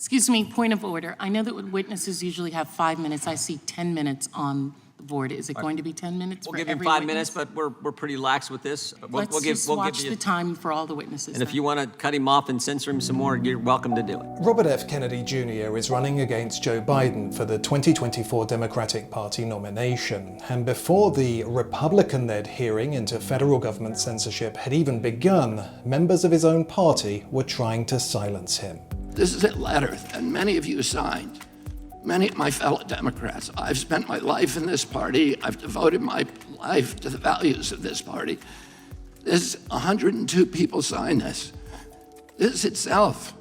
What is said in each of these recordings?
Excuse me, point of order. I know that witnesses usually have 5 minutes. I see 10 minutes on the board. Is it going to be 10 minutes for every We'll give him 5 witness? minutes, but we're pretty lax with this. Let's just watch the time for all the witnesses. And if you want to cut him off and censor him some more, you're welcome to do it. Robert F. Kennedy Jr. is running against Joe Biden for the 2024 Democratic Party nomination. And before the Republican-led hearing into federal government censorship had even begun, members of his own party were trying to silence him. This is a letter that many of you signed. Many of my fellow Democrats. I've spent my life in this party. I've devoted my life to the values of this party. 102 people signed this. This itself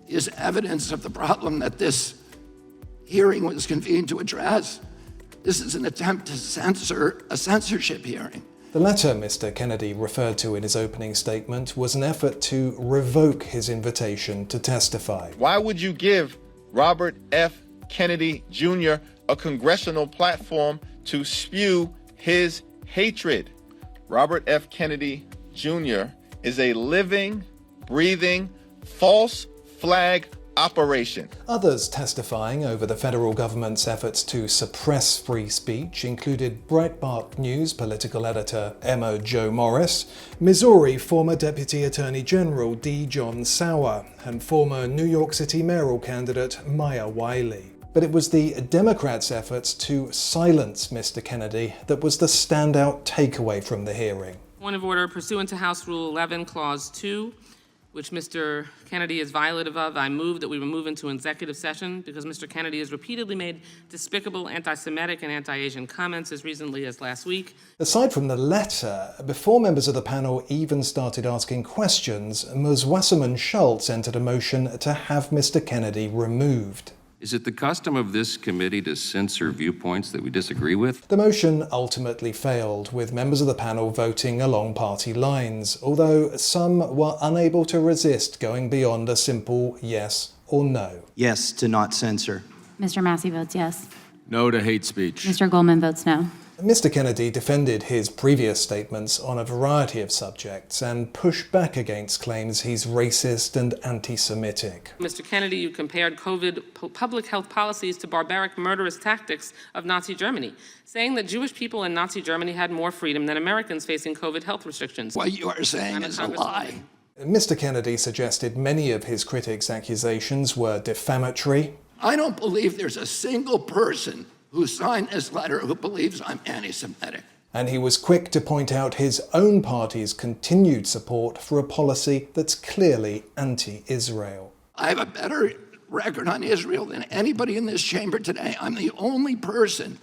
is evidence of the problem that this hearing was convened to address. This is an attempt to censor a censorship hearing. The letter Mr. Kennedy referred to in his opening statement was an effort to revoke his invitation to testify. Why would you give Robert F. Kennedy Jr. a congressional platform to spew his hatred? Robert F. Kennedy Jr. is a living, breathing, false flag operation. Others testifying over the federal government's efforts to suppress free speech included Breitbart News political editor Emma Jo Morris, Missouri former Deputy Attorney General D. John Sauer, and former New York City mayoral candidate Maya Wiley. But it was the Democrats' efforts to silence Mr. Kennedy that was the standout takeaway from the hearing. Point of order, pursuant to House Rule 11, Clause 2, which Mr. Kennedy is violative of, I move that we move into executive session because Mr. Kennedy has repeatedly made despicable anti-Semitic and anti-Asian comments as recently as last week. Aside from the letter, before members of the panel even started asking questions, Ms. Wasserman Schultz entered a motion to have Mr. Kennedy removed. Is it the custom of this committee to censor viewpoints that we disagree with? The motion ultimately failed, with members of the panel voting along party lines, although some were unable to resist going beyond a simple yes or no. Yes to not censor. Mr. Massey votes yes. No to hate speech. Mr. Goldman votes no. Mr. Kennedy defended his previous statements on a variety of subjects and pushed back against claims he's racist and anti-Semitic. Mr. Kennedy, you compared COVID public health policies to barbaric murderous tactics of Nazi Germany, saying that Jewish people in Nazi Germany had more freedom than Americans facing COVID health restrictions. What you are saying is a lie. Mr. Kennedy suggested many of his critics' accusations were defamatory. I don't believe there's a single person who signed this letter who believes I'm anti-Semitic. And he was quick to point out his own party's continued support for a policy that's clearly anti-Israel. I have a better record on Israel than anybody in this chamber today. I'm the only person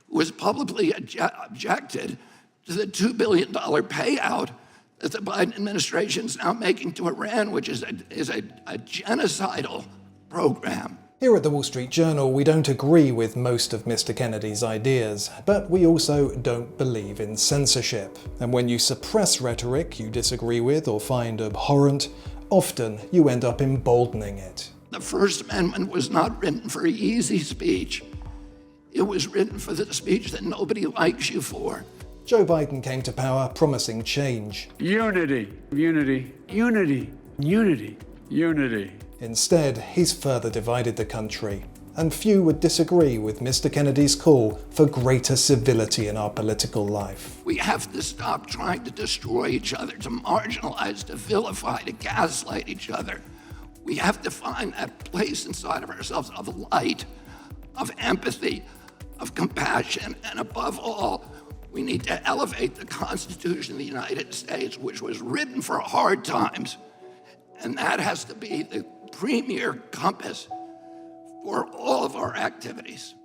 who has publicly objected to the $2 billion payout that the Biden administration is now making to Iran, which is a genocidal program. Here at the Wall Street Journal, we don't agree with most of Mr. Kennedy's ideas, but we also don't believe in censorship. And when you suppress rhetoric you disagree with or find abhorrent, often you end up emboldening it. The First Amendment was not written for easy speech. It was written for the speech that nobody likes you for. Joe Biden came to power promising change. Unity, unity, unity, unity, unity. Instead, he's further divided the country, and few would disagree with Mr. Kennedy's call for greater civility in our political life. We have to stop trying to destroy each other, to marginalize, to vilify, to gaslight each other. We have to find that place inside of ourselves of light, of empathy, of compassion, and above all, we need to elevate the Constitution of the United States, which was written for hard times, and that has to be the premier compass for all of our activities.